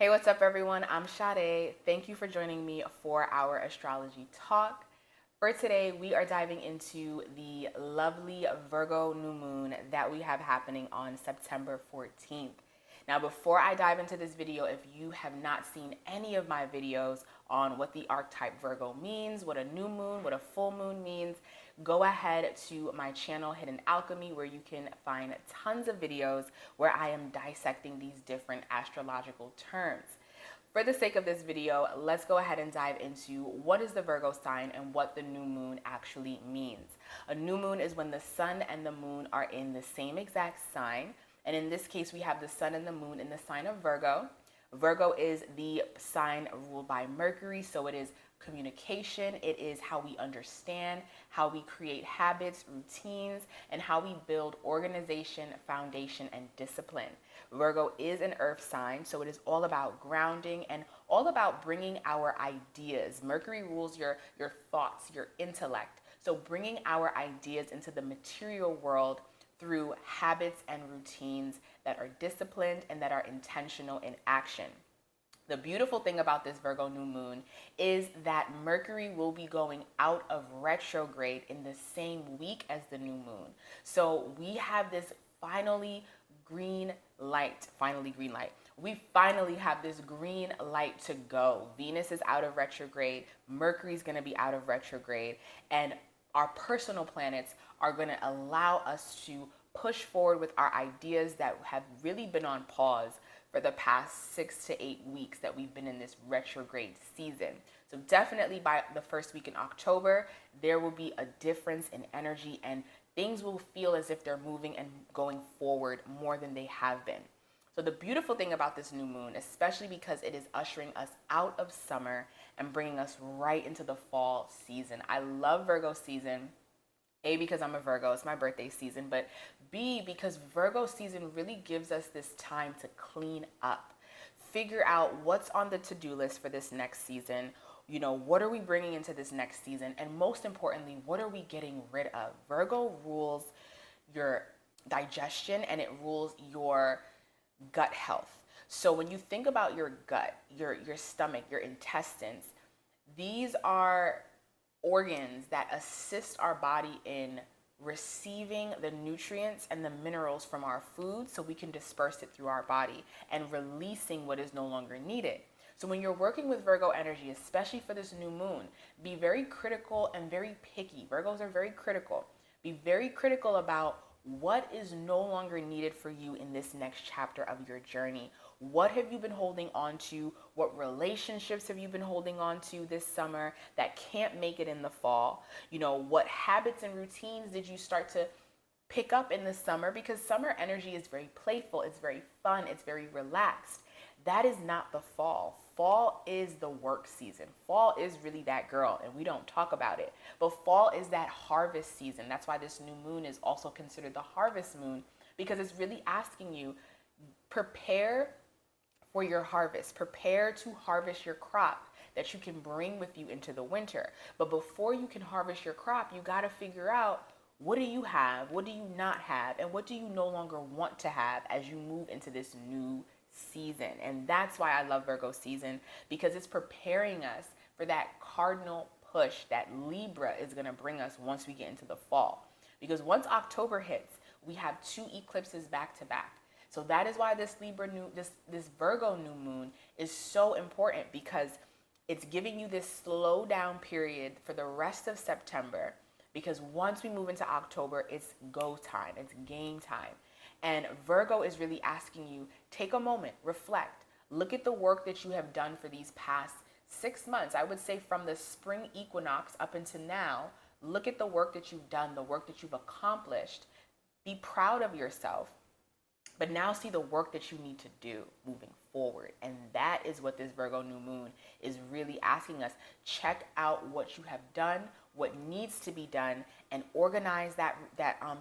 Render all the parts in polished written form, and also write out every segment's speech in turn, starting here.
Hey, what's up, everyone? I'm Sade. Thank you for joining me for our astrology talk. For today, we are diving into the lovely Virgo new moon that we have happening on September 14th. Now, before I dive into this video, if you have not seen any of my videos on what the archetype Virgo means, what a new moon, what a full moon means, go ahead to my channel, Hidden Alchemy, where you can find tons of videos where I am dissecting these different astrological terms. For the sake of this video, let's go ahead and dive into what is the Virgo sign and what the new moon actually means. A new moon is when the sun and the moon are in the same exact sign. And in this case, we have the sun and the moon in the sign of Virgo. Virgo is the sign ruled by Mercury, so it is communication, it is how we understand, how we create habits, routines, and how we build organization, foundation, and discipline. Virgo is an earth sign, so it is all about grounding and all about bringing our ideas. Mercury rules your thoughts, your intellect. So bringing our ideas into the material world through habits and routines that are disciplined and that are intentional in action. The beautiful thing about this Virgo new moon is that Mercury will be going out of retrograde in the same week as the new moon. So we have this green light. We finally have this green light to go. Venus is out of retrograde. Mercury's going to be out of retrograde. And our personal planets are going to allow us to push forward with our ideas that have really been on pause for the past 6 to 8 weeks that we've been in this retrograde season. So definitely by the first week in October, there will be a difference in energy and things will feel as if they're moving and going forward more than they have been. So the beautiful thing about this new moon, especially because it is ushering us out of summer and bringing us right into the fall season. I love Virgo season. A, because I'm a Virgo, it's my birthday season, but B, because Virgo season really gives us this time to clean up, figure out what's on the to-do list for this next season. You know, what are we bringing into this next season? And most importantly, what are we getting rid of? Virgo rules your digestion and it rules your gut health. So when you think about your gut, your stomach, your intestines, these are organs that assist our body in receiving the nutrients and the minerals from our food so we can disperse it through our body and releasing what is no longer needed. So when you're working with Virgo energy, especially for this new moon, be very critical and very picky. Virgos are very critical. Be very critical about what is no longer needed for you in this next chapter of your journey. What have you been holding on to? What relationships have you been holding on to this summer that can't make it in the fall? You know, what habits and routines did you start to pick up in the summer? Because summer energy is very playful, it's very fun, it's very relaxed. That is not the fall. Fall is the work season. Fall is really that girl, and we don't talk about it. But fall is that harvest season. That's why this new moon is also considered the harvest moon, because it's really asking you, prepare for your harvest. Prepare to harvest your crop that you can bring with you into the winter. But before you can harvest your crop, you got to figure out, what do you have? What do you not have? And what do you no longer want to have as you move into this new season? And that's why I love Virgo season, because it's preparing us for that cardinal push that Libra is going to bring us once we get into the fall. Because once October hits, we have 2 eclipses back to back. So that is why this Virgo new moon is so important, because it's giving you this slow down period for the rest of September, because once we move into October, it's go time, it's game time. And Virgo is really asking you, take a moment, reflect, look at the work that you have done for these past 6 months. I would say from the spring equinox up until now, look at the work that you've done, the work that you've accomplished. Be proud of yourself. But now see the work that you need to do moving forward. And that is what this Virgo new moon is really asking us. Check out what you have done, what needs to be done, and organize that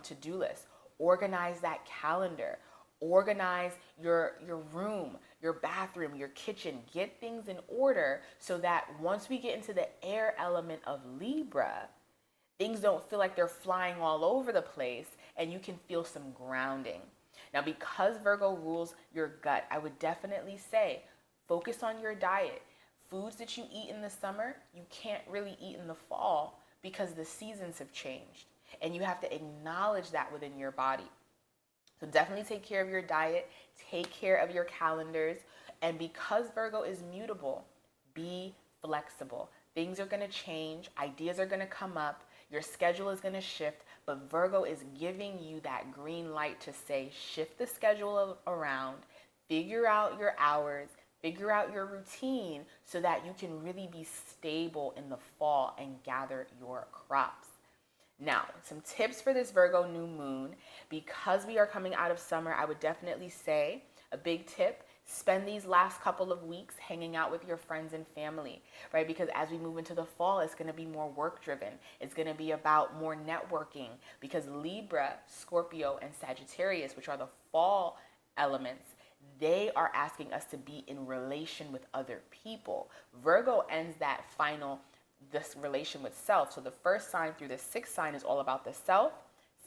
to-do list. Organize that calendar. Organize your room, your bathroom, your kitchen. Get things in order so that once we get into the air element of Libra, things don't feel like they're flying all over the place and you can feel some grounding. Now, because Virgo rules your gut, I would definitely say Focus on your diet. Foods that you eat in the summer, you can't really eat in the fall because the seasons have changed. And you have to acknowledge that within your body. So definitely take care of your diet, take care of your calendars, and because Virgo is mutable, be flexible. Things are going to change, ideas are going to come up, your schedule is going to shift, but Virgo is giving you that green light to say, shift the schedule around, figure out your hours, figure out your routine so that you can really be stable in the fall and gather your crops. Now, some tips for this Virgo new moon. Because we are coming out of summer, I would definitely say a big tip, spend these last couple of weeks hanging out with your friends and family, right? Because as we move into the fall, it's going to be more work driven. It's going to be about more networking because Libra, Scorpio, and Sagittarius, which are the fall elements, they are asking us to be in relation with other people. Virgo ends that final this relation with self. So the first sign through the sixth sign is all about the self.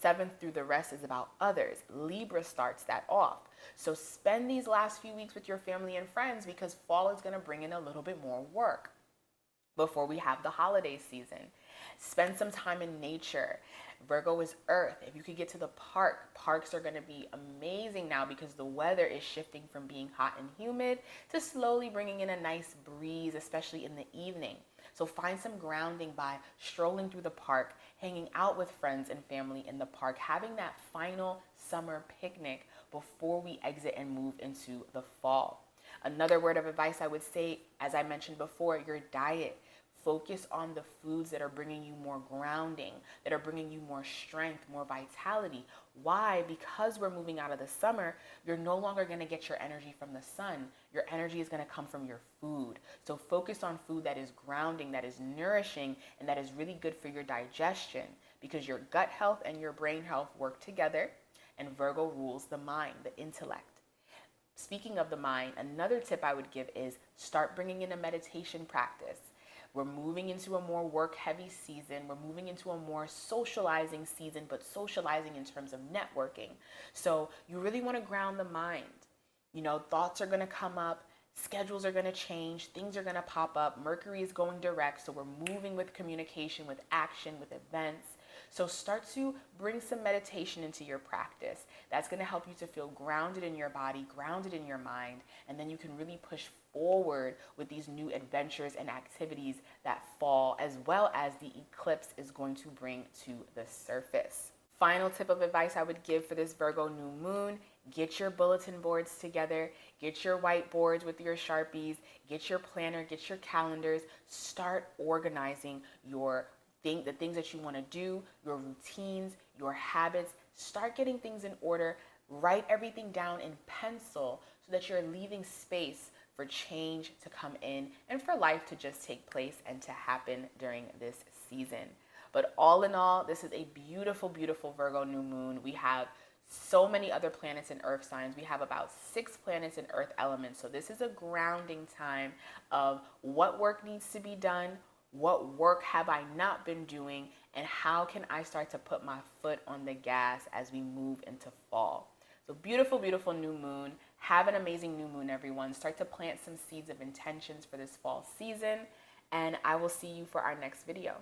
Seventh through the rest is about others. Libra starts that off. So spend these last few weeks with your family and friends because fall is going to bring in a little bit more work before we have the holiday season. Spend some time in nature. Virgo is earth. If you could get to the park, parks are going to be amazing now because the weather is shifting from being hot and humid to slowly bringing in a nice breeze, especially in the evening. So find some grounding by strolling through the park, hanging out with friends and family in the park, having that final summer picnic before we exit and move into the fall. Another word of advice I would say, as I mentioned before, your diet. Focus on the foods that are bringing you more grounding, that are bringing you more strength, more vitality. Why? Because we're moving out of the summer, you're no longer going to get your energy from the sun. Your energy is going to come from your food. So focus on food that is grounding, that is nourishing, and that is really good for your digestion because your gut health and your brain health work together, and Virgo rules the mind, the intellect. Speaking of the mind, another tip I would give is start bringing in a meditation practice. We're moving into a more work-heavy season. We're moving into a more socializing season, but socializing in terms of networking. So you really want to ground the mind. You know, thoughts are going to come up. Schedules are going to change. Things are going to pop up. Mercury is going direct. So we're moving with communication, with action, with events. So start to bring some meditation into your practice. That's going to help you to feel grounded in your body, grounded in your mind, and then you can really push forward with these new adventures and activities that fall, as well as the eclipse is going to bring to the surface. Final tip of advice I would give for this Virgo new moon, get your bulletin boards together, get your whiteboards with your Sharpies, get your planner, get your calendars, start organizing the things that you want to do, your routines, your habits. Start getting things in order. Write everything down in pencil so that you're leaving space for change to come in and for life to just take place and to happen during this season. But all in all, this is a beautiful, beautiful Virgo new moon. We have so many other planets in earth signs. We have about 6 planets in earth elements. So this is a grounding time of what work needs to be done, what work have I not been doing, and how can I start to put my foot on the gas as we move into fall. So beautiful, beautiful new moon. Have an amazing new moon, everyone. Start to plant some seeds of intentions for this fall season, and I will see you for our next video.